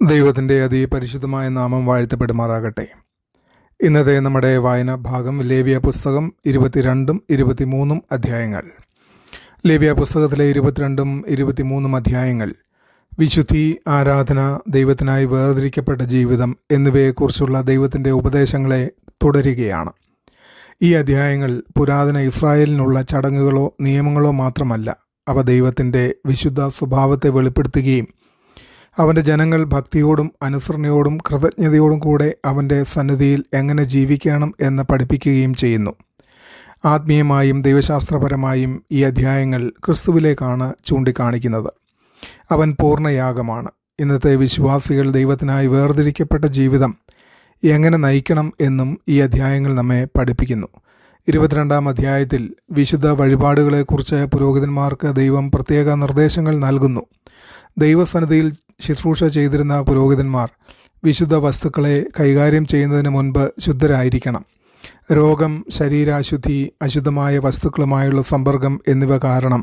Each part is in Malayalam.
ദൈവത്തിൻ്റെ അതിപരിശുദ്ധമായ നാമം വാഴ്ത്തപ്പെടുമാറാകട്ടെ. ഇന്നത്തെ നമ്മുടെ വായന ഭാഗം ലേവ്യ പുസ്തകം 22ഉം 23ഉം അധ്യായങ്ങൾ. ലേവ്യ പുസ്തകത്തിലെ 22ഉം 23ഉം അധ്യായങ്ങൾ വിശുദ്ധി, ആരാധന, ദൈവത്തിനായി വേർതിരിക്കപ്പെട്ട ജീവിതം എന്നിവയെക്കുറിച്ചുള്ള ദൈവത്തിൻ്റെ ഉപദേശങ്ങളെ തുടരുകയാണ്. ഈ അധ്യായങ്ങൾ പുരാതന ഇസ്രായേലിനുള്ള ചടങ്ങുകളോ നിയമങ്ങളോ മാത്രമല്ല, അവ ദൈവത്തിൻ്റെ വിശുദ്ധ സ്വഭാവത്തെ വെളിപ്പെടുത്തുകയും അവൻ്റെ ജനങ്ങൾ ഭക്തിയോടും അനുസരണയോടും കൃതജ്ഞതയോടും കൂടെ അവൻ്റെ സന്നിധിയിൽ എങ്ങനെ ജീവിക്കണം എന്ന് പഠിപ്പിക്കുകയും ചെയ്യുന്നു. ആത്മീയമായും ദൈവശാസ്ത്രപരമായും ഈ അധ്യായങ്ങൾ ക്രിസ്തുവിലേക്കാണ് ചൂണ്ടിക്കാണിക്കുന്നത്. അവൻ പൂർണ്ണയാഗമാണ്. ഇന്നത്തെ വിശ്വാസികൾ ദൈവത്തിനായി വേർതിരിക്കപ്പെട്ട ജീവിതം എങ്ങനെ നയിക്കണം എന്നും ഈ അധ്യായങ്ങൾ നമ്മെ പഠിപ്പിക്കുന്നു. 22ാം അധ്യായത്തിൽ വിശുദ്ധ വഴിപാടുകളെക്കുറിച്ച് പുരോഹിതന്മാർക്ക് ദൈവം പ്രത്യേക നിർദ്ദേശങ്ങൾ നൽകുന്നു. ദൈവസന്നിധിയിൽ ശുശ്രൂഷ ചെയ്തിരുന്ന പുരോഹിതന്മാർ വിശുദ്ധ വസ്തുക്കളെ കൈകാര്യം ചെയ്യുന്നതിന് മുൻപ് ശുദ്ധരായിരിക്കണം. രോഗം, ശരീരാശുദ്ധി, അശുദ്ധമായ വസ്തുക്കളുമായുള്ള സമ്പർക്കം എന്നിവ കാരണം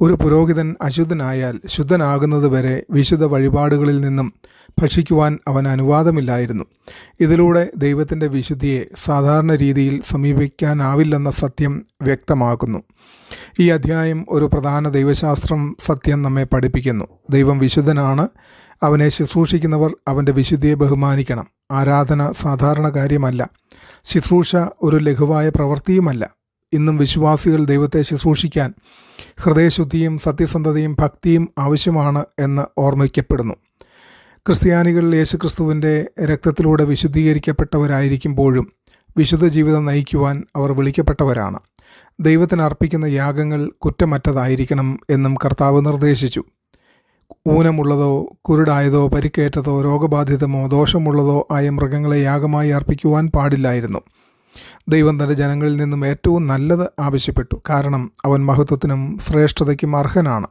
ഒരു പുരോഹിതൻ അശുദ്ധനായാൽ ശുദ്ധനാകുന്നതുവരെ വിശുദ്ധ വഴിപാടുകളിൽ നിന്നും ഭക്ഷിക്കുവാൻ അവന് അനുവാദമില്ലായിരുന്നു. ഇതിലൂടെ ദൈവത്തിൻ്റെ വിശുദ്ധിയെ സാധാരണ രീതിയിൽ സമീപിക്കാനാവില്ലെന്ന സത്യം വ്യക്തമാക്കുന്നു. ഈ അധ്യായം ഒരു പ്രധാന ദൈവശാസ്ത്രം സത്യം നമ്മെ പഠിപ്പിക്കുന്നു. ദൈവം വിശുദ്ധനാണ്. അവനെ ശുശ്രൂഷിക്കുന്നവർ അവൻ്റെ വിശുദ്ധിയെ ബഹുമാനിക്കണം. ആരാധന സാധാരണ കാര്യമല്ല. ശുശ്രൂഷ ഒരു ലഘുവായ പ്രവൃത്തിയുമല്ല. ഇന്നും വിശ്വാസികൾ ദൈവത്തെ ശുശ്രൂഷിക്കാൻ ഹൃദയശുദ്ധിയും സത്യസന്ധതയും ഭക്തിയും ആവശ്യമാണ് എന്ന് ഓർമ്മിക്കപ്പെടുന്നു. ക്രിസ്ത്യാനികൾ യേശുക്രിസ്തുവിൻ്റെ രക്തത്തിലൂടെ വിശുദ്ധീകരിക്കപ്പെട്ടവരായിരിക്കുമ്പോഴും വിശുദ്ധ ജീവിതം നയിക്കുവാൻ അവർ വിളിക്കപ്പെട്ടവരാണ്. ദൈവത്തിന് അർപ്പിക്കുന്ന യാഗങ്ങൾ കുറ്റമറ്റതായിരിക്കണം എന്നും കർത്താവ് നിർദ്ദേശിച്ചു. ഊനമുള്ളതോ കുരുടായതോ പരിക്കേറ്റതോ രോഗബാധിതമോ ദോഷമുള്ളതോ ആയ മൃഗങ്ങളെ യാഗമായി അർപ്പിക്കുവാൻ പാടില്ലായിരുന്നു. ദൈവം തൻ്റെ ജനങ്ങളിൽ നിന്നും ഏറ്റവും നല്ലത് ആവശ്യപ്പെട്ടു. കാരണം അവൻ മഹത്വത്തിനും ശ്രേഷ്ഠതയ്ക്കും അർഹനാണ്.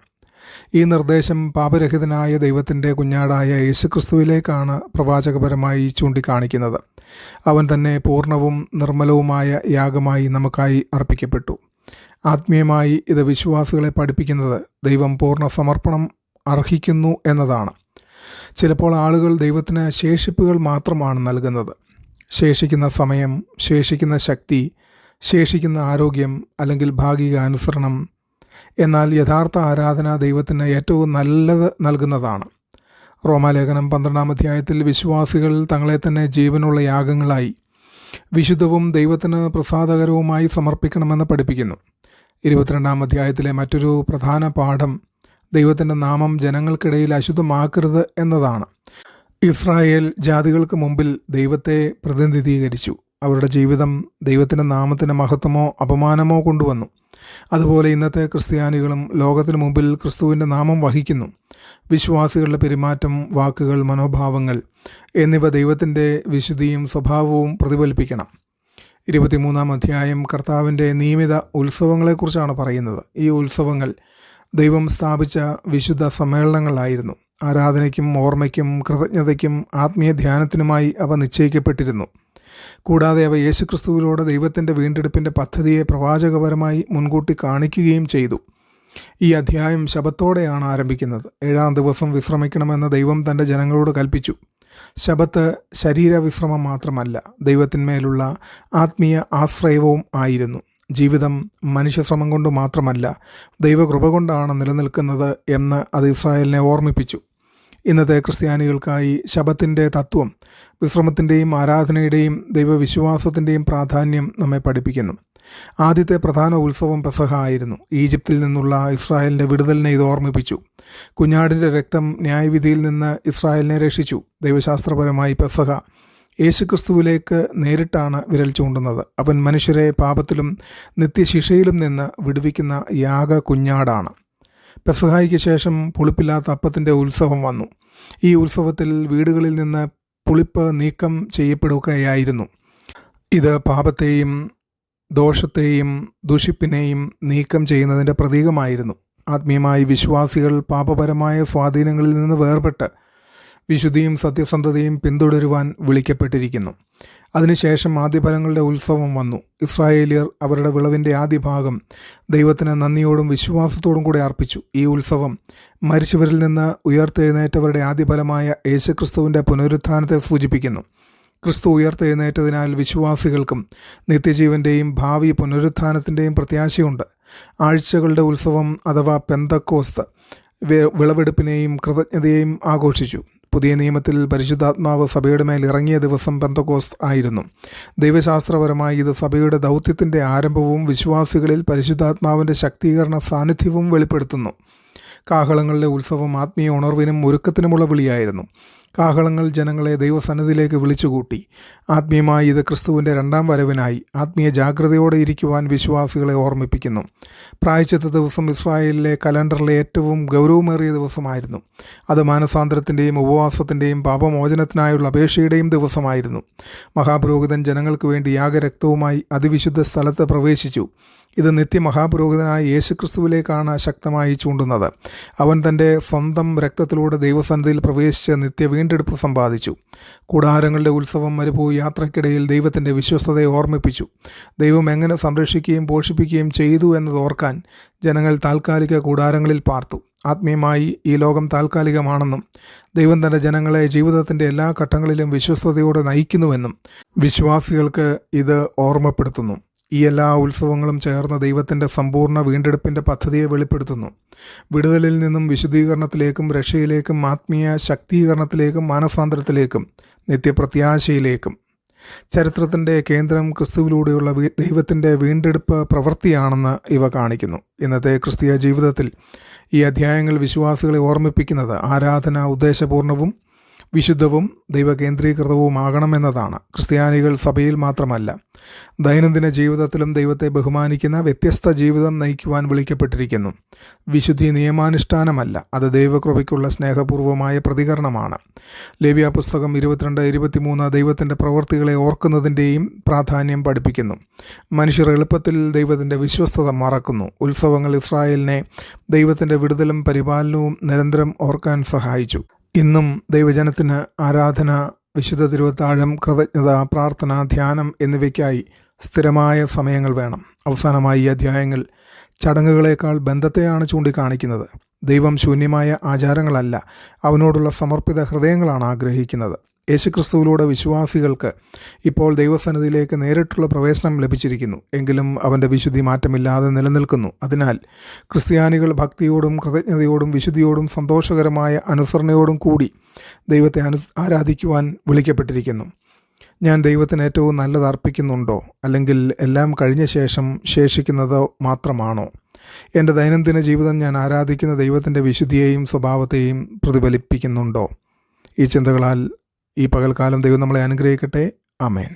ഈ നിർദ്ദേശം പാപരഹിതനായ ദൈവത്തിൻ്റെ കുഞ്ഞാടായ യേശുക്രിസ്തുവിലേക്കാണ് പ്രവാചകപരമായി ചൂണ്ടിക്കാണിക്കുന്നത്. അവൻ തന്നെ പൂർണ്ണവും നിർമ്മലവുമായ യാഗമായി നമുക്കായി അർപ്പിക്കപ്പെട്ടു. ആത്മീയമായി ഇത് വിശ്വാസികളെ പഠിപ്പിക്കുന്നത് ദൈവം പൂർണ്ണ സമർപ്പണം അർഹിക്കുന്നു എന്നതാണ്. ചിലപ്പോൾ ആളുകൾ ദൈവത്തിന് ശേഷിപ്പുകൾ മാത്രമാണ് നൽകുന്നത്. ശേഷിക്കുന്ന സമയം, ശേഷിക്കുന്ന ശക്തി, ശേഷിക്കുന്ന ആരോഗ്യം അല്ലെങ്കിൽ ഭാഗിക അനുസരണം. എന്നാൽ യഥാർത്ഥ ആരാധന ദൈവത്തിന് ഏറ്റവും നല്ലത് നൽകുന്നതാണ്. റോമാലേഖനം 12ാം അധ്യായത്തിൽ വിശ്വാസികൾ തങ്ങളെ തന്നെ ജീവനുള്ള യാഗങ്ങളായി വിശുദ്ധവും ദൈവത്തിന് പ്രസാദകരവുമായി സമർപ്പിക്കണമെന്ന് പഠിപ്പിക്കുന്നു. 22ാം അധ്യായത്തിലെ മറ്റൊരു പ്രധാന പാഠം ദൈവത്തിൻ്റെ നാമം ജനങ്ങൾക്കിടയിൽ അശുദ്ധമാക്കരുത് എന്നതാണ്. ഇസ്രായേൽ ജാതികൾക്ക് മുമ്പിൽ ദൈവത്തെ പ്രതിനിധീകരിച്ചു. അവരുടെ ജീവിതം ദൈവത്തിൻ്റെ നാമത്തിന് മഹത്വമോ അപമാനമോ കൊണ്ടുവന്നു. അതുപോലെ ഇന്നത്തെ ക്രിസ്ത്യാനികളും ലോകത്തിന് മുമ്പിൽ ക്രിസ്തുവിൻ്റെ നാമം വഹിക്കുന്നു. വിശ്വാസികളുടെ പെരുമാറ്റം, വാക്കുകൾ, മനോഭാവങ്ങൾ എന്നിവ ദൈവത്തിൻ്റെ വിശുദ്ധിയും സ്വഭാവവും പ്രതിഫലിപ്പിക്കണം. 23ാം അധ്യായം കർത്താവിൻ്റെ നിയമിത ഉത്സവങ്ങളെക്കുറിച്ചാണ് പറയുന്നത്. ഈ ഉത്സവങ്ങൾ ദൈവം സ്ഥാപിച്ച വിശുദ്ധ സമ്മേളനങ്ങളായിരുന്നു. ആരാധനയ്ക്കും ഓർമ്മയ്ക്കും കൃതജ്ഞതയ്ക്കും ആത്മീയ ധ്യാനത്തിനുമായി അവ നിശ്ചയിക്കപ്പെട്ടിരുന്നു. കൂടാതെ അവ യേശുക്രിസ്തുവിലൂടെ ദൈവത്തിൻ്റെ വീണ്ടെടുപ്പിൻ്റെ പദ്ധതിയെ പ്രവാചകപരമായി മുൻകൂട്ടി കാണിക്കുകയും ചെയ്തു. ഈ അധ്യായം ശബത്തോടെയാണ് ആരംഭിക്കുന്നത്. 7ാം ദിവസം വിശ്രമിക്കണമെന്ന് ദൈവം തൻ്റെ ജനങ്ങളോട് കൽപ്പിച്ചു. ശബത്ത് ശരീരവിശ്രമം മാത്രമല്ല, ദൈവത്തിന്മേലുള്ള ആത്മീയ ആശ്രയവും ആയിരുന്നു. ജീവിതം മനുഷ്യശ്രമം കൊണ്ട് മാത്രമല്ല, ദൈവകൃപ കൊണ്ടാണ് നിലനിൽക്കുന്നത് എന്ന് അത് ഇസ്രായേലിനെ ഓർമ്മിപ്പിച്ചു. ഇന്നത്തെ ക്രിസ്ത്യാനികൾക്കായി ശബത്തിൻ്റെ തത്വം വിശ്രമത്തിൻ്റെയും ആരാധനയുടെയും ദൈവവിശ്വാസത്തിൻ്റെയും പ്രാധാന്യം നമ്മെ പഠിപ്പിക്കുന്നു. ആദ്യത്തെ പ്രധാന ഉത്സവം പെസഹ ആയിരുന്നു. ഈജിപ്തിൽ നിന്നുള്ള ഇസ്രായേലിൻ്റെ വിടുതലിനെ ഇത് ഓർമ്മിപ്പിച്ചു. കുഞ്ഞാടിൻ്റെ രക്തം ന്യായവിധിയിൽ നിന്ന് ഇസ്രായേലിനെ രക്ഷിച്ചു. ദൈവശാസ്ത്രപരമായി പെസഹ യേശുക്രിസ്തുവിലേക്ക് നേരിട്ടാണ് വിരൽ ചൂണ്ടുന്നത്. അവൻ മനുഷ്യരെ പാപത്തിലും നിത്യശിക്ഷയിലും നിന്ന് വിടുവിക്കുന്ന യാഗ കുഞ്ഞാടാണ്. പെസഹായ്ക്ക് ശേഷം പുളിപ്പില്ലാത്ത അപ്പത്തിൻ്റെ ഉത്സവം വന്നു. ഈ ഉത്സവത്തിൽ വീടുകളിൽ നിന്ന് പുളിപ്പ് നീക്കം ചെയ്യപ്പെടുകയായിരുന്നു. ഇത് പാപത്തെയും ദോഷത്തെയും ദുഷിപ്പിനെയും നീക്കം ചെയ്യുന്നതിൻ്റെ പ്രതീകമായിരുന്നു. ആത്മീയമായി വിശ്വാസികൾ പാപപരമായ സ്വാധീനങ്ങളിൽ നിന്ന് വേർപെട്ട് വിശുദ്ധിയും സത്യസന്ധതയും പിന്തുടരുവാൻ വിളിക്കപ്പെട്ടിരിക്കുന്നു. അതിനുശേഷം ആദ്യഫലങ്ങളുടെ ഉത്സവം വന്നു. ഇസ്രായേലിയർ അവരുടെ വിളവിൻ്റെ ആദ്യ ഭാഗം ദൈവത്തിന് നന്ദിയോടും വിശ്വാസത്തോടും കൂടെ അർപ്പിച്ചു. ഈ ഉത്സവം മരിച്ചവരിൽ നിന്ന് ഉയർത്തെഴുന്നേറ്റവരുടെ ആദ്യഫലമായ യേശുക്രിസ്തുവിൻ്റെ പുനരുത്ഥാനത്തെ സൂചിപ്പിക്കുന്നു. ക്രിസ്തു ഉയർത്തെഴുന്നേറ്റതിനാൽ വിശ്വാസികൾക്കും നിത്യജീവൻ്റെയും ഭാവി പുനരുത്ഥാനത്തിൻ്റെയും പ്രത്യാശയുണ്ട്. ആഴ്ചകളുടെ ഉത്സവം അഥവാ പെന്തക്കോസ്ത് വിളവെടുപ്പിനെയും കൃതജ്ഞതയെയും ആഘോഷിച്ചു. പുതിയ നിയമത്തിൽ പരിശുദ്ധാത്മാവ് സഭയുടെ മേൽ ഇറങ്ങിയ ദിവസം പെന്തക്കോസ്ത് ആയിരുന്നു. ദൈവശാസ്ത്രപരമായി ഇത് സഭയുടെ ദൗത്യത്തിൻ്റെ ആരംഭവും വിശ്വാസികളിൽ പരിശുദ്ധാത്മാവിൻ്റെ ശക്തീകരണ സാന്നിധ്യവും വെളിപ്പെടുത്തുന്നു. കാഹളങ്ങളുടെ ഉത്സവം ആത്മീയ ഉണർവിനും ഒരുക്കത്തിനുമുള്ള വിളിയായിരുന്നു. കാഹളങ്ങൾ ജനങ്ങളെ ദൈവസന്നിധിയിലേക്ക് വിളിച്ചുകൂട്ടി. ആത്മീയമായി ഇത് ക്രിസ്തുവിൻ്റെ രണ്ടാം വരവിനായി ആത്മീയ ജാഗ്രതയോടെ ഇരിക്കുവാൻ വിശ്വാസികളെ ഓർമ്മിപ്പിക്കുന്നു. പ്രായശ്ചിത്ത ദിവസം ഇസ്രായേലിലെ കലണ്ടറിലെ ഏറ്റവും ഗൗരവമേറിയ ദിവസമായിരുന്നു. അത് മാനസാന്തരത്തിൻ്റെയും ഉപവാസത്തിൻ്റെയും പാപമോചനത്തിനായുള്ള അപേക്ഷയുടെയും ദിവസമായിരുന്നു. മഹാപുരോഹിതൻ ജനങ്ങൾക്ക് വേണ്ടി യാഗരക്തവുമായി അതിവിശുദ്ധ സ്ഥലത്ത് പ്രവേശിച്ചു. ഇത് നിത്യമഹാപുരോഹിതനായ യേശുക്രിസ്തുവിലേക്കാണ് ശക്തമായി ചൂണ്ടുന്നത്. അവൻ തൻ്റെ സ്വന്തം രക്തത്തിലൂടെ ദൈവസന്നിധിയിൽ പ്രവേശിച്ച് വീണ്ടെടുപ്പ് സമ്പാദിച്ചു. കൂടാരങ്ങളുടെ ഉത്സവം മരുഭൂമി യാത്രയ്ക്കിടയിൽ ദൈവത്തിൻ്റെ വിശ്വസ്തതയെ ഓർമ്മിപ്പിച്ചു. ദൈവം എങ്ങനെ സംരക്ഷിക്കുകയും പോഷിപ്പിക്കുകയും ചെയ്തു എന്നത് ഓർക്കാൻ ജനങ്ങൾ താൽക്കാലിക കൂടാരങ്ങളിൽ പാർത്തു. ആത്മീയമായി ഈ ലോകം താൽക്കാലികമാണെന്നും ദൈവം തൻ്റെ ജനങ്ങളെ ജീവിതത്തിൻ്റെ എല്ലാ ഘട്ടങ്ങളിലും വിശ്വസ്തയോടെ നയിക്കുന്നുവെന്നും വിശ്വാസികൾക്ക് ഇത് ഓർമ്മപ്പെടുത്തുന്നു. ഈ എല്ലാ ഉത്സവങ്ങളും ചേർന്ന് ദൈവത്തിൻ്റെ സമ്പൂർണ്ണ വീണ്ടെടുപ്പിൻ്റെ പദ്ധതിയെ വെളിപ്പെടുത്തുന്നു. വിടുതലിൽ നിന്നും വിശുദ്ധീകരണത്തിലേക്കും രക്ഷയിലേക്കും ആത്മീയ ശക്തീകരണത്തിലേക്കും മാനസാന്തരത്തിലേക്കും നിത്യപ്രത്യാശയിലേക്കും. ചരിത്രത്തിൻ്റെ കേന്ദ്രം ക്രിസ്തുവിലൂടെയുള്ള ദൈവത്തിൻ്റെ വീണ്ടെടുപ്പ് പ്രവൃത്തിയാണെന്ന് ഇവ കാണിക്കുന്നു. ഇന്നത്തെ ക്രിസ്തീയ ജീവിതത്തിൽ ഈ അധ്യായങ്ങൾ വിശ്വാസികളെ ഓർമ്മിപ്പിക്കുന്നത് ആരാധന ഉദ്ദേശപൂർണവും വിശുദ്ധവും ദൈവകേന്ദ്രീകൃതവുമാകണമെന്നതാണ്. ക്രിസ്ത്യാനികൾ സഭയിൽ മാത്രമല്ല, ദൈനംദിന ജീവിതത്തിലും ദൈവത്തെ ബഹുമാനിക്കുന്ന വ്യത്യസ്ത ജീവിതം നയിക്കുവാൻ വിളിക്കപ്പെട്ടിരിക്കുന്നു. വിശുദ്ധി നിയമാനുഷ്ഠാനമല്ല, അത് ദൈവകൃപയ്ക്കുള്ള സ്നേഹപൂർവമായ പ്രതികരണമാണ്. ലേവ്യ പുസ്തകം 22-23 ദൈവത്തിൻ്റെ പ്രവൃത്തികളെ ഓർക്കുന്നതിൻ്റെയും പ്രാധാന്യം പഠിപ്പിക്കുന്നു. മനുഷ്യർ എളുപ്പത്തിൽ ദൈവത്തിൻ്റെ വിശ്വസ്തത മറക്കുന്നു. ഉത്സവങ്ങൾ ഇസ്രായേലിനെ ദൈവത്തിൻ്റെ വിടുതലും പരിപാലനവും നിരന്തരം ഓർക്കാൻ സഹായിച്ചു. ഇന്നും ദൈവജനത്തിന് ആരാധന, വിശുദ്ധ തിരുവത്താഴം, കൃതജ്ഞത, പ്രാർത്ഥന, ധ്യാനം എന്നിവയ്ക്കായി സ്ഥിരമായ സമയങ്ങൾ വേണം. അവസാനമായി ഈ അധ്യായങ്ങൾ ചടങ്ങുകളേക്കാൾ ബന്ധത്തെയാണ് ചൂണ്ടിക്കാണിക്കുന്നത്. ദൈവം ശൂന്യമായ ആചാരങ്ങളല്ല, അവനോടുള്ള സമർപ്പിത ഹൃദയങ്ങളാണ് ആഗ്രഹിക്കുന്നത്. യേശുക്രിസ്തുവിലൂടെ വിശ്വാസികൾക്ക് ഇപ്പോൾ ദൈവസന്നിധിയിലേക്ക് നേരിട്ടുള്ള പ്രവേശനം ലഭിച്ചിരിക്കുന്നു. എങ്കിലും അവൻ്റെ വിശുദ്ധി മാറ്റമില്ലാതെ നിലനിൽക്കുന്നു. അതിനാൽ ക്രിസ്ത്യാനികൾ ഭക്തിയോടും കൃതജ്ഞതയോടും വിശുദ്ധിയോടും സന്തോഷകരമായ അനുസരണയോടും കൂടി ദൈവത്തെ ആരാധിക്കുവാൻ വിളിക്കപ്പെട്ടിരിക്കുന്നു. ഞാൻ ദൈവത്തിന് ഏറ്റവും നല്ലത് അർപ്പിക്കുന്നുണ്ടോ, അല്ലെങ്കിൽ എല്ലാം കഴിഞ്ഞ ശേഷം ശേഷിക്കുന്നത് മാത്രമാണോ? എൻ്റെ ദൈനംദിന ജീവിതം ഞാൻ ആരാധിക്കുന്ന ദൈവത്തിൻ്റെ വിശുദ്ധിയെയും സ്വഭാവത്തെയും പ്രതിഫലിപ്പിക്കുന്നുണ്ടോ? ഈ ചിന്തകളാൽ ഈ പകൽക്കാലം ദൈവം നമ്മളെ അനുഗ്രഹിക്കട്ടെ. ആമേൻ.